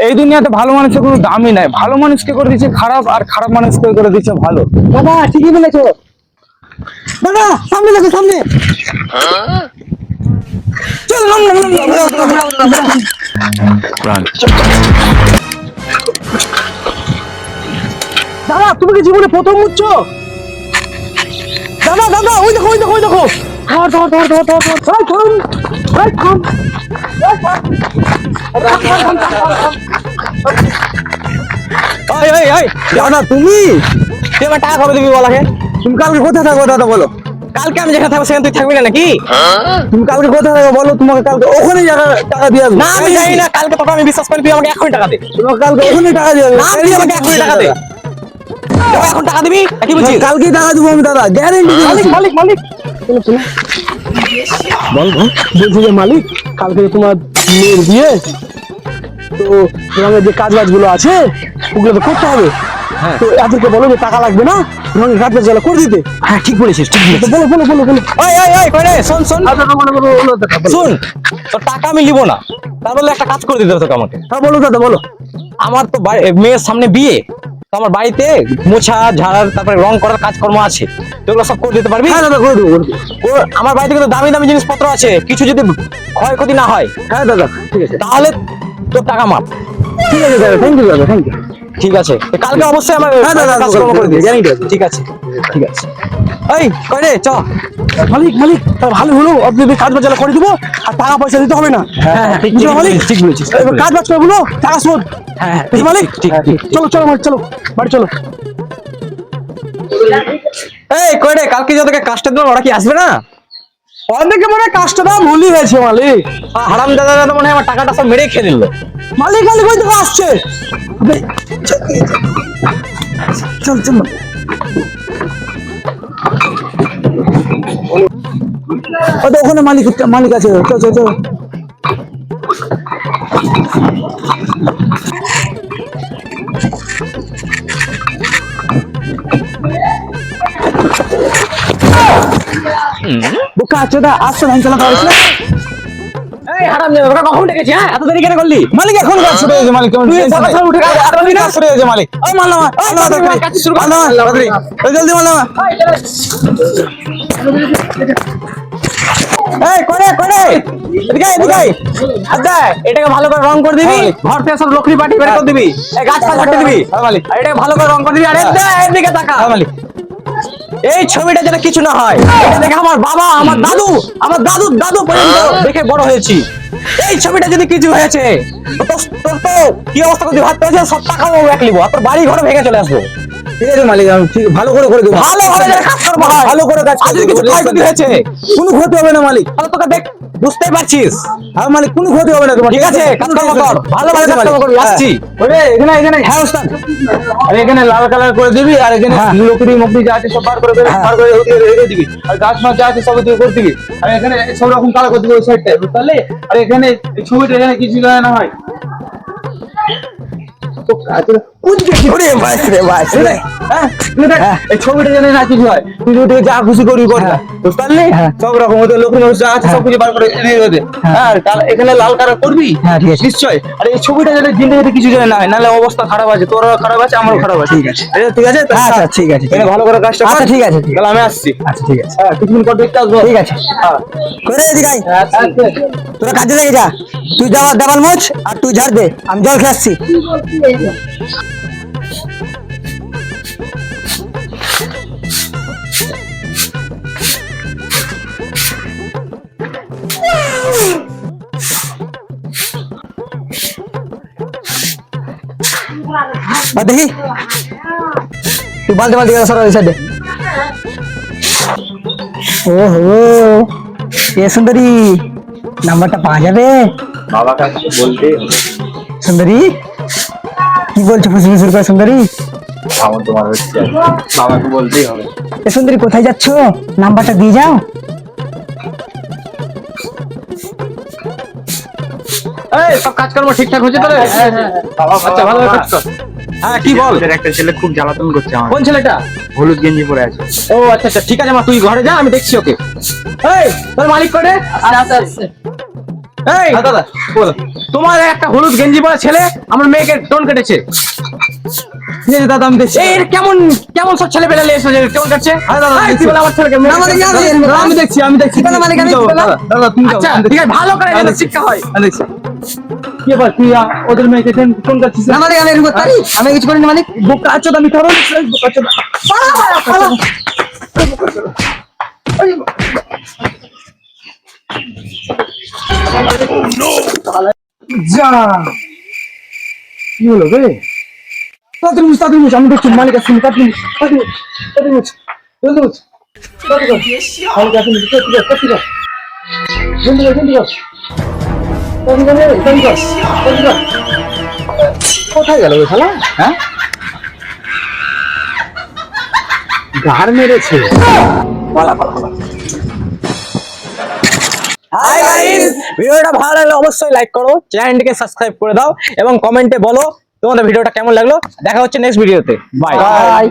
এই দুনিয়াতে ভালো মানুষের কোনো দামই নাই। ভালো মানুষকে করে দিচ্ছে খারাপ, আর খারাপ মানুষকে করে দিচ্ছে ভালো। দাদা ঠিকই বলেছো। দাদা সামনে দেখো, সামনে চল। দাদা তুমি কি জীবনে প্রথম উঠছো? দাদা দাদা ওই দেখো, ওই দেখো, ওই দেখো। ধর ধর ধর ধর ধর ধর। এই থাম, এই থাম, দাদা তুমি আমার টাকা কবে দিবি বলাকে? তুমি কালকে কোথায় থাকবো দাদা বলো? কালকে আমি যেখানে থাকবো সেখানে তুই থাকবি না নাকি? তুমি কালকে কোথায় থাকবো বলো, তোমাকে কালকে ওখানে টাকা দিয়ে আসবো। না আমি জানি না, কালকে তোকে আমি বিশ্বাস করি, তুই আমাকে এখনই টাকা দে। তোমাকে কালকে ওখানে টাকা দিয়ে আসবো। না তুই আমাকে এখনই টাকা দে। তুই এখন টাকা দিবি কি বলছিস? কালকেই টাকা দেবো আমি দাদা, গ্যারেন্টি মালিক মালিক মালিক বল বল। বলছি যে মালিক, কালকে তোমার মেয়ের বিয়ে, তো রঙের যে কাজ বাজ গুলো আছে ওগুলো তো করতে হবে। তো এদেরকে বলো যে টাকা লাগবে না, রঙের কাজ বাজ গুলো করে দিতে। হ্যাঁ ঠিক বলেছিস, ঠিক বলেছিস। বলো বলো বলো বলো। ওই ওই ওই কই রে, শোন শোন শুন, তোর টাকা আমি নিব না, তার বলে একটা কাজ করে দিতে হবে তোকে আমাকে। হ্যাঁ বলো দাদা বলো। আমার তো মেয়ের সামনে বিয়ে, তো আমার বাড়িতে মোছা ঝাড়ার তারপরে রং করার কাজকর্ম আছে, তো এগুলো সব করে দিতে পারবি? হ্যাঁ দাদা করে দেবো, করে দেবো। আমার বাড়িতে কিন্তু দামি দামি জিনিসপত্র আছে, কিছু যদি ক্ষয়ক্ষতি না হয় হ্যাঁ দাদা ঠিক আছে, তাহলে তোর টাকা মাপ। ঠিক আছে দাদা, থ্যাংক ইউ দাদা, থ্যাংক ইউ। ঠিক আছে, কালকে অবশ্যই আমার হ্যাঁ দাদা, কাজকর্ম করে দিস। গ্যারান্টি আছে। ঠিক আছে ঠিক আছে। এই কই রে চ। মালিক মালিক ভালো হলো, আপনি কাজ বাজ করে দিব, আর টাকা পয়সা দিতে হবে না। হ্যাঁ ঠিক বুঝলো মালিক? ঠিক বলেছিস। এবার কাজ বাজ করে বলো, টাকা শোধ। হ্যাঁ বুঝলো মালিক? ঠিক ঠিক। চলো চলো মালিক, চলো বাড়ি চলো। এই কই রে, কালকে যে তোকে কাজটা দিলাম ওরা কি আসবে না? অনেকে মনে হয় কাজটা দাম ভুলই হয়েছে মালিক। হারাম দাদা দাদা মনে হয় আমার টাকাটা সব মেরে খেয়ে নিল। মালিক মালিক ওই দেখো আসছে। চল চল। ওখানে মালিক মালিক আছে, চল চল চল। বুকা আছে দা, আসছে ধান চালা পারিস না। এই হারাম দাদা ওরা কখন ডেকেছি? হ্যাঁ এত দেরি কেন করলি? মালিক এখন কাজ শুরু হয়েছে মালিক, কেমন তুই সকাল সকাল উঠে কাজ করবি না? কাজ শুরু হয়েছে মালিক। ওই মাল্লামা কাজ শুরু কর। জলদি মাল্লামা। এই করে করে এদিকে এদিকে আচ্ছা, এটাকে ভালো করে রং করে দিবি, ঘর থেকে সব লকড়ি পাটি বের করে দিবি, এই গাছ পালা হটে দিবি। হ্যাঁ মালিক। আর এটাকে ভালো করে রং করে দিবি। আরে দে এদিকে তাকা। হ্যাঁ মালিক। এই ছবিটা যেন কিছু না হয়, এটা দেখে আমার বাবা, আমার দাদু, আমার দাদুর দাদু পর্যন্ত দেখে বড় হয়েছি। এই ছবিটা যদি কিছু হয়েছে তোর তো কি অবস্থা করতে ভাবতে হয়েছে, সব টাকা এক লিবো, আর তোর বাড়ি ঘরে ভেঙে চলে আসবো। ঠিক আছে মালিক, আমি ঠিক ভালো করে করে দেবো। ভালোভাবে যেন কাজ করবো হয়। ভালো করে কাজ আর যদি কিছু ক্ষয়ক্ষতি হয়েছে কোনো ক্ষতি হবে না মালিক। তাহলে তোকে দেখ, বুঝতেই পারছিস। হ্যাঁ মালিক, কোনো ক্ষতি হবে না তোমার। ঠিক আছে, কাজকর্ম কর, ভালোভাবে কাজকর্ম করবি। আসছি। ওরে এখানে এখানে, হ্যাঁ ওস্তাদ। আর এখানে লাল কালার করে দিবি, আর এখানে লকড়ি মকড়ি যা আছে সব বার করে বার করে ওদিকে রেখে দিবি, আর গাছ মাছ যা আছে সব ওদিকে করে দিবি, আর এখানে সব রকম কালার করে দিবি ওই সাইডটা, বুঝতে পারলি? আর এখানে এই ছবিটা এখানে কিছু না হয়। তো ওরে ভাই রে ভাই রে, হ্যাঁ এই ছবিটা যেন না কিছু হয়, তুই যদি যা খুশি করবি কর, বুঝতে পারলি? সব রকম ওদের লকড়ি মকড়ি যা আছে সব কিছু বার করে রেখে দে। হ্যাঁ এখানে লাল কালার করবি। হ্যাঁ ঠিক আছে নিশ্চয়। আর এই ছবিটা যদি জিন্দগিতে কিছু যেন না হয়, নাহলে অবস্থা খারাপ আছে, তোর খারাপ আছে, আমারও খারাপ আছে। ঠিক আছে। ঠিক আছে। আচ্ছা ঠিক আছে। এখানে ভালো করে কাজটা কর। আচ্ছা ঠিক আছে। তাহলে আমি আসছি। আচ্ছা ঠিক আছে। হ্যাঁ কিছুক্ষণ পর দেখতে আসবো। ঠিক আছে। হ্যাঁ করে এদিকে আয়। আচ্ছা। তোরা কাজে লেগে যা, তুই যাওয়ার দেওয়াল মোচ আর তুই ঝাড় দে, আমি জল খেয়ে আসছি। দেখি তুই বালতি বালতি করে সরা সাইডে। ওহো এ সুন্দরী, নাম্বারটা পাওয়া যাবে? বাবা কাছে বলতে সুন্দরী কি বলছো ফুসুর ফুসুর করে? সুন্দরী আমার তোমার হচ্ছে, বাবাকে বলতেই হবে। এ সুন্দরী কোথায় যাচ্ছ? নাম্বারটা দিয়ে যাও। এই সব কাজকর্ম ঠিকঠাক হচ্ছে তো? আচ্ছা ভালো কাজ কর। হ্যাঁ কি বল? একটা ছেলে খুব জ্বালাতন করছে আমার। কোন ছেলেটা? হলুদ গেঞ্জি পরে আছে। ও আচ্ছা আচ্ছা ঠিক আছে মা, তুই ঘরে যা, আমি দেখছি ওকে। এই তোর মালিক করে। এই হ্যাঁ দাদা বলো। তোমার একটা হলুদ গেঞ্জি পরা ছেলে আমার মেয়েকে টোন কেটেছে। ঠিক আছে দাদা, আমি দেখছি। এই এর কেমন কেমন সব ছেলে পেলে এসে যে টোন কাটছে? হ্যাঁ দাদা, এই, তুই বলে আমার ছেলেকে মেরে দাদা, ফেলছিস। দাদা, আমি দেখছি, আমি দেখছি। ঠিকানা মালিক আমি, তুমি যাও, ঠিকানা? দাদা, দাদা, তুমি যাও, আচ্ছা আমি দেখছি। ঠিক আছে, ভালো করে আমি যেন দেখছি। শিক্ষা হয়। আমি দেখছি। কি ব্যাপার, তুই ওদের মেয়েকে ফোন করছিস? না মালিক আমি এরকম করতে পারি? আমি কিছু করিনি মালিক। বোকা আছো, আমি করো বোকা আছো। যা, কি হলো রে? তাড়াতাড়ি মুছ, তাড়াতাড়ি মুছ, আমি দেখছি মালিক আসছে, তাড়াতাড়ি মুছ, তাড়াতাড়ি মুছ, তাড়াতাড়ি মুছ, জলদি মুছ, তাড়াতাড়ি কর। মালিক আসছে, তাড়াতাড়ি কর, তাড়াতাড়ি কর, জলদি কর, জলদি কর, তাড়াতাড়ি কর রে, তাড়াতাড়ি কর, তাড়াতাড়ি কর। কোথায় গেল ওই শালা? হ্যাঁ, গার মেরেছে। হাই গাইস, ভিডিওটা ভালো লাগলে অবশ্যই লাইক করো, চ্যানেলটিকে সাবস্ক্রাইব করে দাও এবং কমেন্টে বলো তোমাদের ভিডিওটা কেমন লাগলো। দেখা হচ্ছে নেক্সট ভিডিওতে। বাই। বাই।